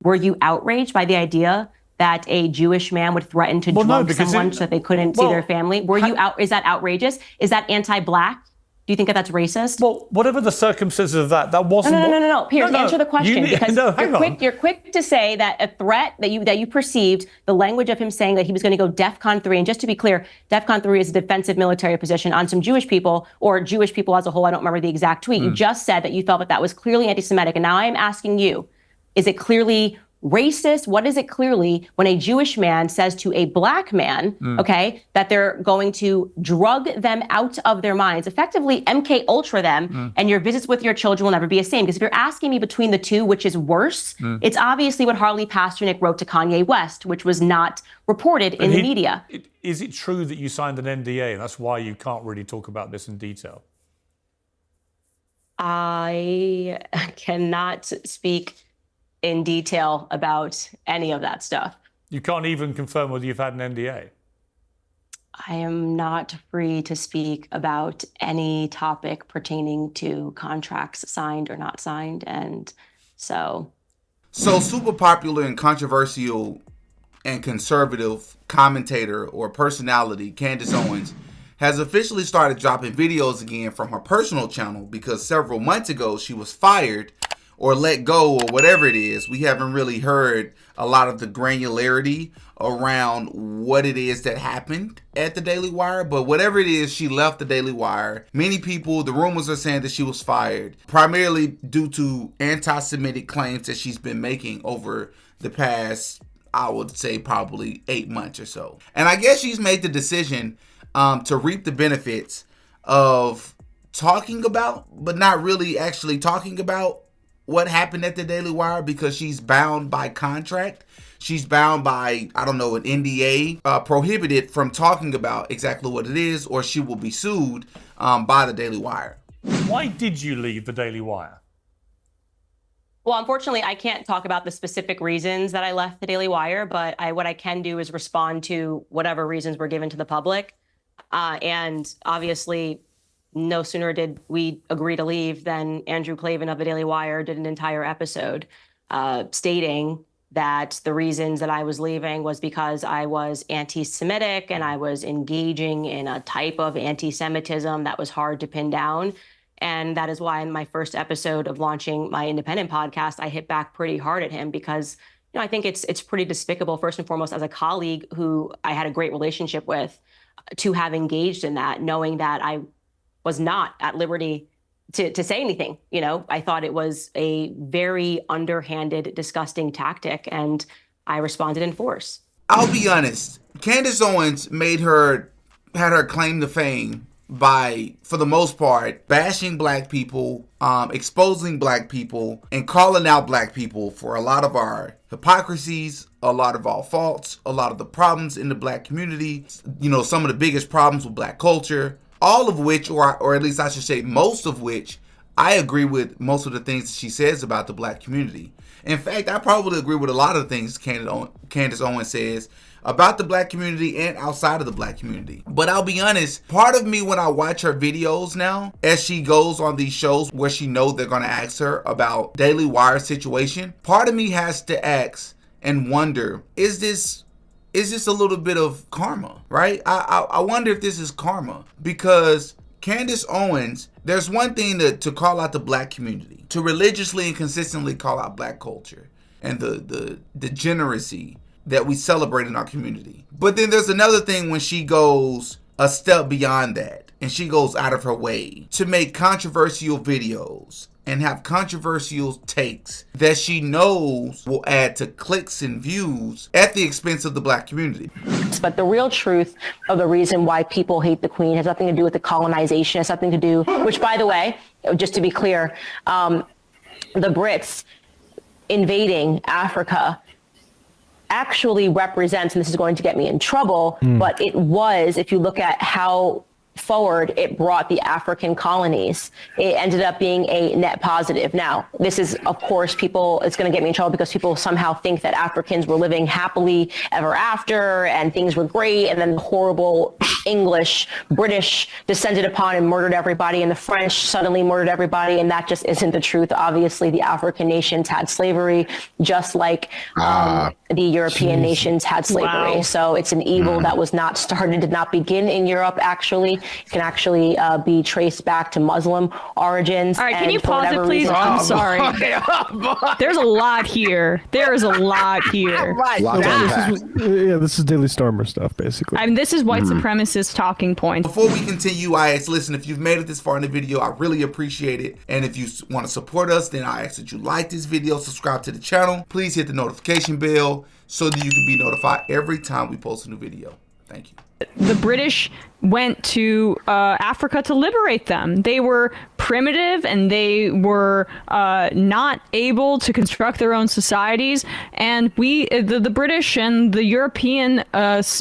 Were you outraged by the idea that a Jewish man would threaten to drug someone so that they couldn't see their family? Were you out? Is that outrageous? Is that anti-Black? Do you think that that's racist? Well, whatever the circumstances of that wasn't. No. Pierce, answer the question, because you're quick to say that a threat that you perceived, the language of him saying that he was going to go DEFCON 3, and just to be clear, DEFCON 3 is a defensive military position on some Jewish people, or Jewish people as a whole. I don't remember the exact tweet. You just said that you felt that that was clearly anti-Semitic, and now I'm asking you, is it clearly racist? What is it clearly when a Jewish man says to a Black man, okay, that they're going to drug them out of their minds, effectively MK Ultra them, and your visits with your children will never be the same? Because if you're asking me between the two, which is worse, it's obviously what Harley Pasternak wrote to Kanye West, which was not reported in the media. Is it true that you signed an NDA and that's why you can't really talk about this in detail? I cannot speak in detail about any of that stuff. You can't even confirm whether you've had an NDA? I am not free to speak about any topic pertaining to contracts signed or not signed, and so super popular and controversial and conservative commentator or personality Candace Owens has officially started dropping videos again from her personal channel because several months ago she was fired or let go or whatever it is. We haven't really heard a lot of the granularity around what it is that happened at the Daily Wire, but whatever it is, she left the Daily Wire. Many people, the rumors are saying that she was fired, primarily due to anti-Semitic claims that she's been making over the past, I would say, probably 8 months or so. And I guess she's made the decision to reap the benefits of talking about, but not really actually talking about what happened at the Daily Wire, because she's bound by contract. She's bound by, I don't know, an NDA, prohibited from talking about exactly what it is, or she will be sued by the Daily Wire. Why did you leave the Daily Wire? Well, unfortunately, I can't talk about the specific reasons that I left the Daily Wire, but what I can do is respond to whatever reasons were given to the public. And obviously, no sooner did we agree to leave than Andrew Klavan of the Daily Wire did an entire episode stating that the reasons that I was leaving was because I was anti-Semitic and I was engaging in a type of anti-Semitism that was hard to pin down. And that is why in my first episode of launching my independent podcast, I hit back pretty hard at him because, I think it's pretty despicable, first and foremost, as a colleague who I had a great relationship with, to have engaged in that, knowing that I was not at liberty to say anything. I thought it was a very underhanded, disgusting tactic, and I responded in force. I'll be honest. Candace Owens had her claim to fame by, for the most part, bashing Black people, exposing Black people, and calling out Black people for a lot of our hypocrisies, a lot of our faults, a lot of the problems in the Black community, some of the biggest problems with Black culture. All of which, or at least I should say most of which, I agree with most of the things that she says about the Black community. In fact, I probably agree with a lot of the things Candace Owens says about the Black community and outside of the Black community. But I'll be honest, part of me when I watch her videos now, as she goes on these shows where she knows they're going to ask her about Daily Wire situation, part of me has to ask and wonder, is this a little bit of karma, right? I wonder if this is karma, because Candace Owens, there's one thing to call out the Black community, to religiously and consistently call out Black culture and the degeneracy that we celebrate in our community. But then there's another thing when she goes a step beyond that and she goes out of her way to make controversial videos and have controversial takes that she knows will add to clicks and views at the expense of the Black community. But the real truth of the reason why people hate the Queen has nothing to do with the colonization. It has something to do, which, by the way, just to be clear, the Brits invading Africa actually represents, and this is going to get me in trouble, but it was, if you look at how forward it brought the African colonies, it ended up being a net positive. Now, this is, of course, it's going to get me in trouble because people somehow think that Africans were living happily ever after and things were great, and then the horrible English, British descended upon and murdered everybody, and the French suddenly murdered everybody, and that just isn't the truth. Obviously, the African nations had slavery, just like the European nations had slavery. Wow. So it's an evil that was not started, did not begin in Europe, actually. It can actually be traced back to Muslim origins. All right, can and you for pause it, whatever please? reason- I'm sorry. There's a lot here. There is a lot here. This is Daily Stormer stuff, basically. I mean, this is white supremacist talking points. Before we continue, I ask, listen, if you've made it this far in the video, I really appreciate it. And if you want to support us, then I ask that you like this video, subscribe to the channel. Please hit the notification bell so that you can be notified every time we post a new video. Thank you. The British went to Africa to liberate them. They were primitive and they were not able to construct their own societies. And the British and the European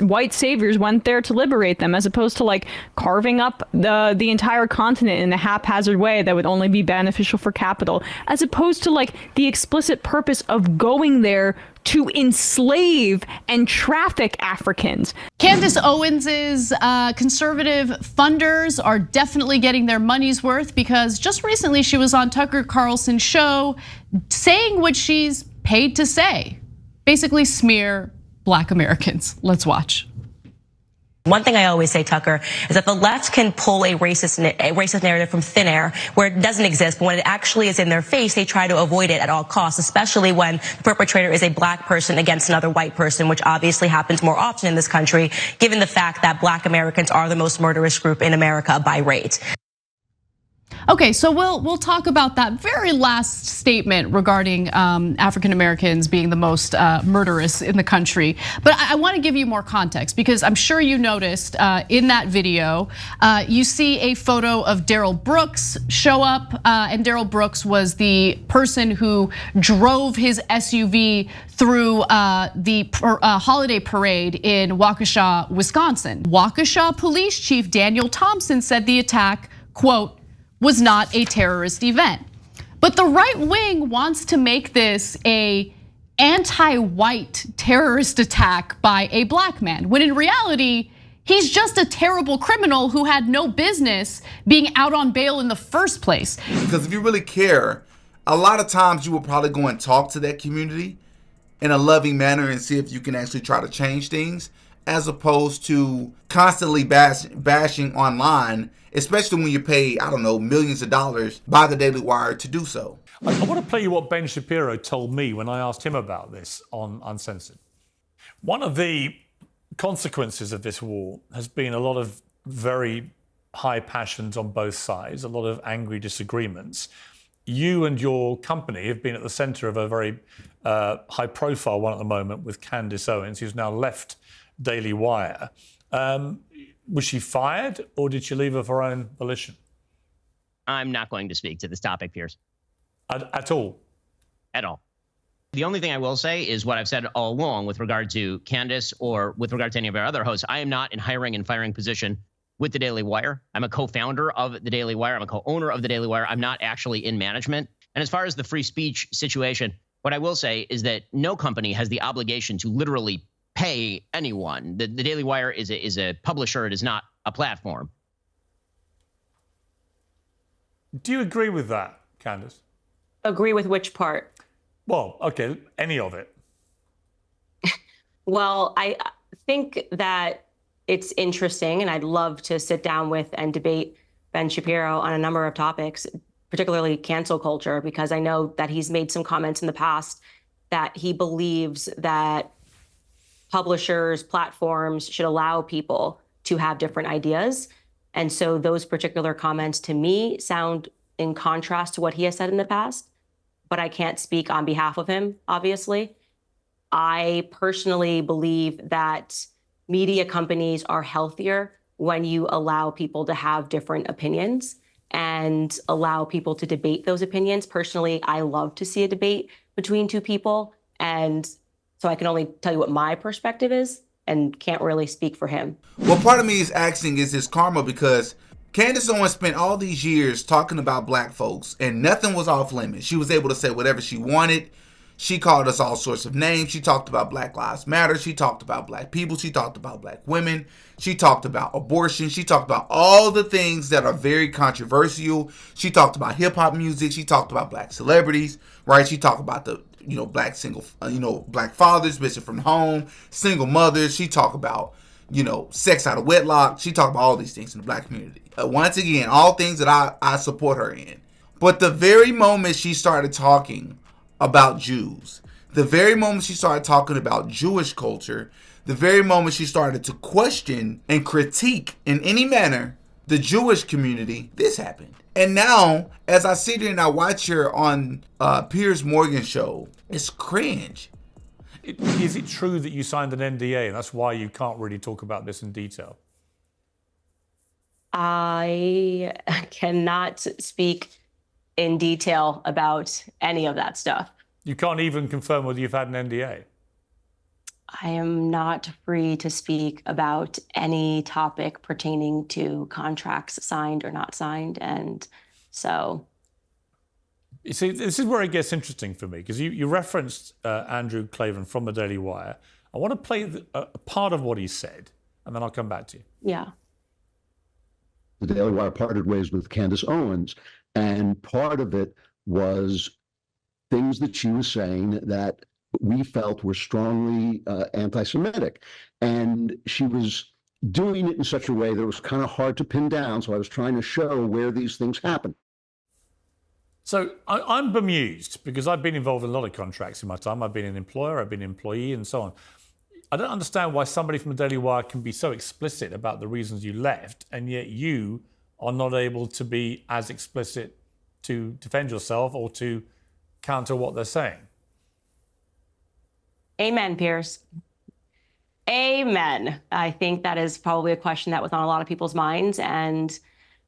white saviors went there to liberate them, as opposed to like carving up the entire continent in a haphazard way that would only be beneficial for capital, as opposed to like the explicit purpose of going there to enslave and traffic Africans. Candace Owens's conservative funders are definitely getting their money's worth, because just recently she was on Tucker Carlson's show saying what she's paid to say. Basically smear Black Americans. Let's watch. One thing I always say, Tucker, is that the left can pull a racist narrative from thin air where it doesn't exist, but when it actually is in their face, they try to avoid it at all costs, especially when the perpetrator is a Black person against another white person, which obviously happens more often in this country, given the fact that Black Americans are the most murderous group in America by rate. Okay, so we'll talk about that very last statement regarding African Americans being the most murderous in the country. But I want to give you more context, because I'm sure you noticed in that video, you see a photo of Darrell Brooks show up, and Darrell Brooks was the person who drove his SUV through the holiday parade in Waukesha, Wisconsin. Waukesha Police Chief Daniel Thompson said the attack, quote, was not a terrorist event. But the right wing wants to make this a anti-white terrorist attack by a Black man, when in reality, he's just a terrible criminal who had no business being out on bail in the first place. Because if you really care, a lot of times you will probably go and talk to that community in a loving manner and see if you can actually try to change things, as opposed to constantly bashing online, especially when you pay, I don't know, millions of dollars by the Daily Wire to do so. I want to play you what Ben Shapiro told me when I asked him about this on Uncensored. One of the consequences of this war has been a lot of very high passions on both sides, a lot of angry disagreements. You and your company have been at the center of a very high-profile one at the moment with Candace Owens, who's now left Daily Wire. Was she fired, or did she leave of her own volition? I'm not going to speak to this topic, Piers. At all? At all. The only thing I will say is what I've said all along with regard to Candace or with regard to any of our other hosts. I am not in hiring and firing position with the Daily Wire. I'm a co-founder of the Daily Wire. I'm a co-owner of the Daily Wire. I'm not actually in management. And as far as the free speech situation, what I will say is that no company has the obligation to literally pay anyone. The Daily Wire is a publisher. It is not a platform. Do you agree with that, Candace? Agree with which part? Well, okay, any of it. Well, I think that it's interesting, and I'd love to sit down with and debate Ben Shapiro on a number of topics, particularly cancel culture, because I know that he's made some comments in the past that he believes that publishers, platforms should allow people to have different ideas. And so those particular comments to me sound in contrast to what he has said in the past, but I can't speak on behalf of him, obviously. I personally believe that media companies are healthier when you allow people to have different opinions and allow people to debate those opinions. Personally, I love to see a debate between two people, and so I can only tell you what my perspective is and can't really speak for him. Well, part of me is asking, is this karma? Because Candace Owens spent all these years talking about Black folks and nothing was off limits. She was able to say whatever she wanted. She called us all sorts of names. She talked about Black Lives Matter. She talked about black people. She talked about black women. She talked about abortion. She talked about all the things that are very controversial. She talked about hip hop music. She talked about black celebrities, right? She talked about the, black single, black fathers missing from home, single mothers. She talked about, sex out of wedlock. She talked about all these things in the black community. Once again, all things that I support her in. But the very moment she started talking about Jews, the very moment she started talking about Jewish culture, the very moment she started to question and critique in any manner the Jewish community, this happened. And now, as I sit here and I watch her on Piers Morgan's show, it's cringe. Is it true that you signed an NDA and that's why you can't really talk about this in detail? I cannot speak in detail about any of that stuff. You can't even confirm whether you've had an NDA? I am not free to speak about any topic pertaining to contracts signed or not signed. And so... You see, this is where it gets interesting for me, because you referenced Andrew Klavan from the Daily Wire. I want to play a part of what he said, and then I'll come back to you. Yeah. The Daily Wire parted ways with Candace Owens, and part of it was things that she was saying that we felt were strongly anti-Semitic. And she was doing it in such a way that it was kind of hard to pin down, so I was trying to show where these things happen. So I'm bemused, because I've been involved in a lot of contracts in my time. I've been an employer, I've been an employee, and so on. I don't understand why somebody from the Daily Wire can be so explicit about the reasons you left, and yet you are not able to be as explicit to defend yourself or to counter what they're saying. Amen, Piers. Amen. I think that is probably a question that was on a lot of people's minds. And,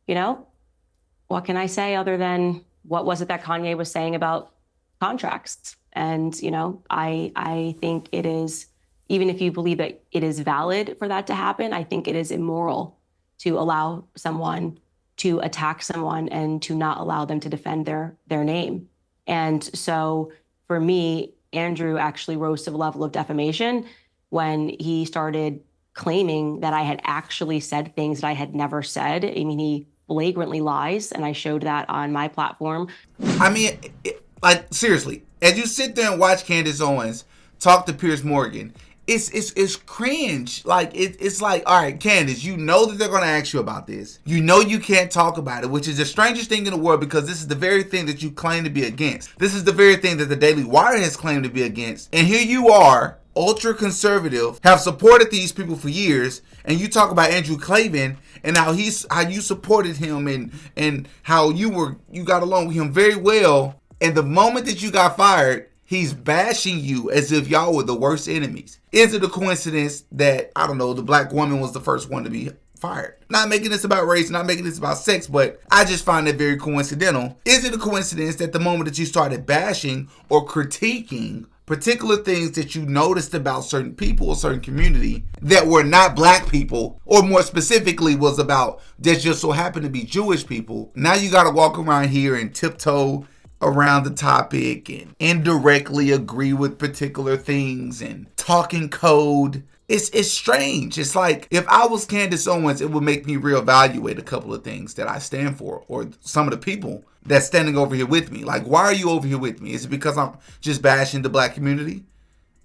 what can I say other than what was it that Kanye was saying about contracts? And, I think it is, even if you believe that it is valid for that to happen, I think it is immoral to allow someone to attack someone and to not allow them to defend their name. And so for me, Andrew actually rose to the level of defamation when he started claiming that I had actually said things that I had never said. I mean, he flagrantly lies, and I showed that on my platform. I mean, seriously, as you sit there and watch Candace Owens talk to Piers Morgan, it's cringe. It's like, all right, Candace, you know that they're going to ask you about this. You know you can't talk about it, which is the strangest thing in the world, because this is the very thing that you claim to be against. This is the very thing that the Daily Wire has claimed to be against. And here you are, ultra conservative, have supported these people for years, and you talk about Andrew Klavan and how you supported him and how you got along with him very well. And the moment that you got fired, he's bashing you as if y'all were the worst enemies. Is it a coincidence that, I don't know, the black woman was the first one to be fired? Not making this about race, not making this about sex, but I just find it very coincidental. Is it a coincidence that the moment that you started bashing or critiquing particular things that you noticed about certain people or certain community that were not black people, or more specifically was about that just so happened to be Jewish people, now you got to walk around here and tiptoe around the topic and indirectly agree with particular things and talking code. It's strange. It's like, if I was Candace Owens, it would make me reevaluate a couple of things that I stand for, or some of the people that's standing over here with me. Like, why are you over here with me? Is it because I'm just bashing the black community?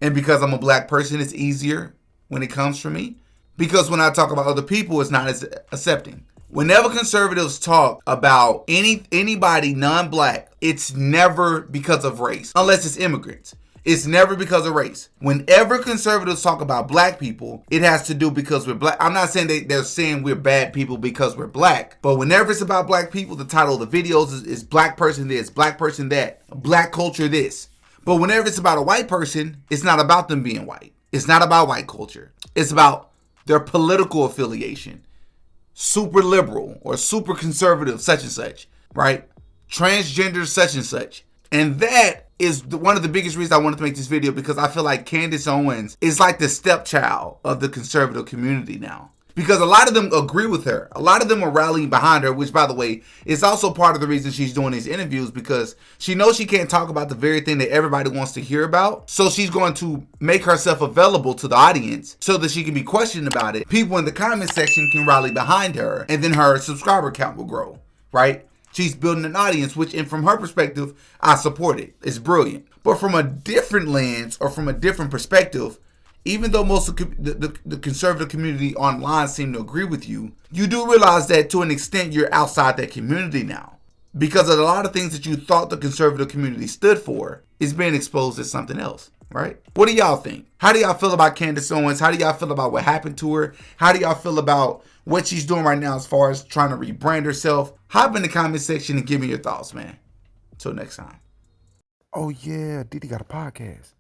And because I'm a black person, it's easier when it comes from me? Because when I talk about other people, it's not as accepting. Whenever conservatives talk about anybody non-black, it's never because of race, unless it's immigrants. It's never because of race. Whenever conservatives talk about black people, it has to do because we're black. I'm not saying they're saying we're bad people because we're black, but whenever it's about black people, the title of the videos is black person this, black person that, black culture this. But whenever it's about a white person, it's not about them being white. It's not about white culture. It's about their political affiliation. Super liberal or super conservative such and such, right? Transgender such and such. And that is one of the biggest reasons I wanted to make this video, because I feel like Candace Owens is like the stepchild of the conservative community now. Because a lot of them agree with her. A lot of them are rallying behind her, which, by the way, is also part of the reason she's doing these interviews, because she knows she can't talk about the very thing that everybody wants to hear about. So she's going to make herself available to the audience so that she can be questioned about it. People in the comment section can rally behind her, and then her subscriber count will grow, right? She's building an audience, which, and from her perspective, I support it. It's brilliant. But from a different lens or from a different perspective, even though most of the conservative community online seem to agree with you, you do realize that to an extent you're outside that community now. Because of a lot of things that you thought the conservative community stood for is being exposed as something else, right? What do y'all think? How do y'all feel about Candace Owens? How do y'all feel about what happened to her? How do y'all feel about what she's doing right now as far as trying to rebrand herself? Hop in the comment section and give me your thoughts, man. Until next time. Oh yeah, Diddy got a podcast.